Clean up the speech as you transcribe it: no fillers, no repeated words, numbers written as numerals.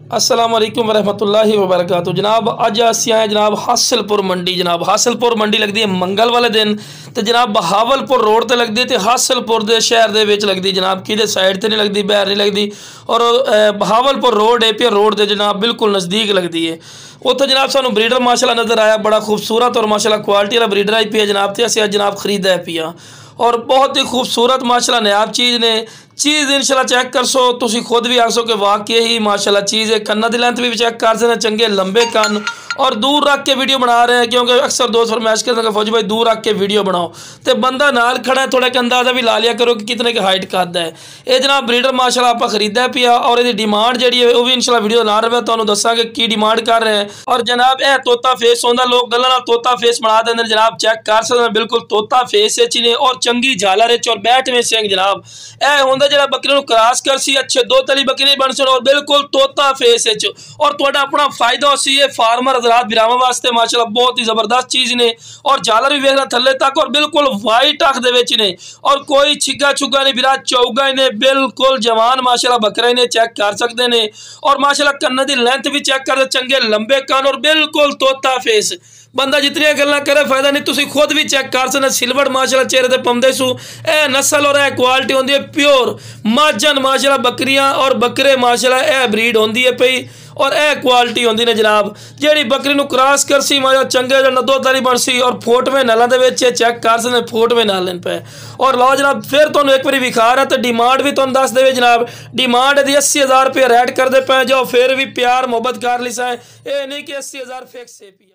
अस्सलाम वालेकुम रहमतुल्लाहि व बरकातहू। जनाब अज असी आए जनाब हासिलपुर मंडी। जनाब हासिलपुर मंडी लगती है मंगल वाले दिन तो जनाब बहावलपुर रोड ते लगती है, हासिलपुर दे शहर दे विच लगती जनाब, किधे साइड ते नहीं लगती, बहर नहीं लगती। और बहावलपुर रोड एपीआर रोड दे जनाब बिल्कुल नज़दीक लगती है। उत्थे जनाब सानू ब्रीडर माशाल्लाह नज़र आया, बड़ा खूबसूरत और माशाल्लाह क्वालिटी वाला ब्रीडर आई पिया जनाब। तो असी जनाब खरीदा है पिया और बहुत ही खूबसूरत माशाल्लाह नायाब चीज़ ने। चीज़ इंशाल्लाह चेक कर सो, तुसी खुद भी आसो कि वाकई ही माशाल्लाह चीज़ है। कन्ना की लेंथ भी चेक कर सकते, चंगे लंबे कन और दूर रख के वीडियो बना रहे हैं, क्योंकि अक्सर दोस्त फरमाइश करते हैं फौजी भाई दूर रख के वीडियो बनाओ। तो बंदा नाल खड़ा है, थोड़ा अंदाजा भी ला लिया करो कि कितने की हाइट कद है। ये जनाब ब्रीडर माशाल्लाह आप खरीदा पिया और ये डिमांड जी है वह भी इंशाल्लाह वीडियो ना रहे तो दसांगे की डिमांड कर रहे हैं। और जनाब यह तोता फेस होंदा, लोग गल्लां तोता फेस बना देंगे जनाब, चेक कर सकते हैं बिल्कुल तोता फेस ने और चंगी झालर और बैठ में सिंह जनाब। यह होंदा जो बकरी क्रॉस कर सी अच्छे दो तली बकरी बन सन और बिल्कुल तोता फेस और थोड़ा अपना फायदा हो सी फार्मर हजरात बिरामा वास्ते माशाल्लाह बहुत ही जबरदस्त चीज़ ने। और झालर भी वेखना थले तक और बिल्कुल वाइट अख दे ने और कोई छिगा छुगा नहीं बिरा चौगा ने, बिल्कुल जवान माशाल्लाह बकरे ने, चेक कर सकते हैं। और माशाल्लाह कन्ना की लेंथ भी चेक कर, चंगे लंबे कान और बिल्कुल तोता फेस। बंदा जितनी गल्लां करे फायदा नहीं, तुसी खुद भी चेक कर सकते। सिल्वर माशाल्लाह चेहरे ते पौंदे सू, ए नस्ल और ए क्वालिटी होंदी है प्योर माजन माशाल्लाह बकरियां और बकरे माशाल्लाह ए ब्रीड होंदी है पई और ए क्वालिटी होंदी ने जनाब। जेड़ी बकरी नू क्रॉस कर सी माशा चंगे जो नदो तारी बन सी और फोटवे नालों दे विच चेक कर सकते, फोटवे नाल पे। और लो जनाब फिर तुहानू एक बार विखा रहा तो डिमांड भी तुहानू दस देवे जनाब। डिमांड दी 80,000 रुपये रेट करते पे जो फिर भी प्यार मुहब्बत कर ली सा, ये नहीं कि 80,000 फिक्स है पिया।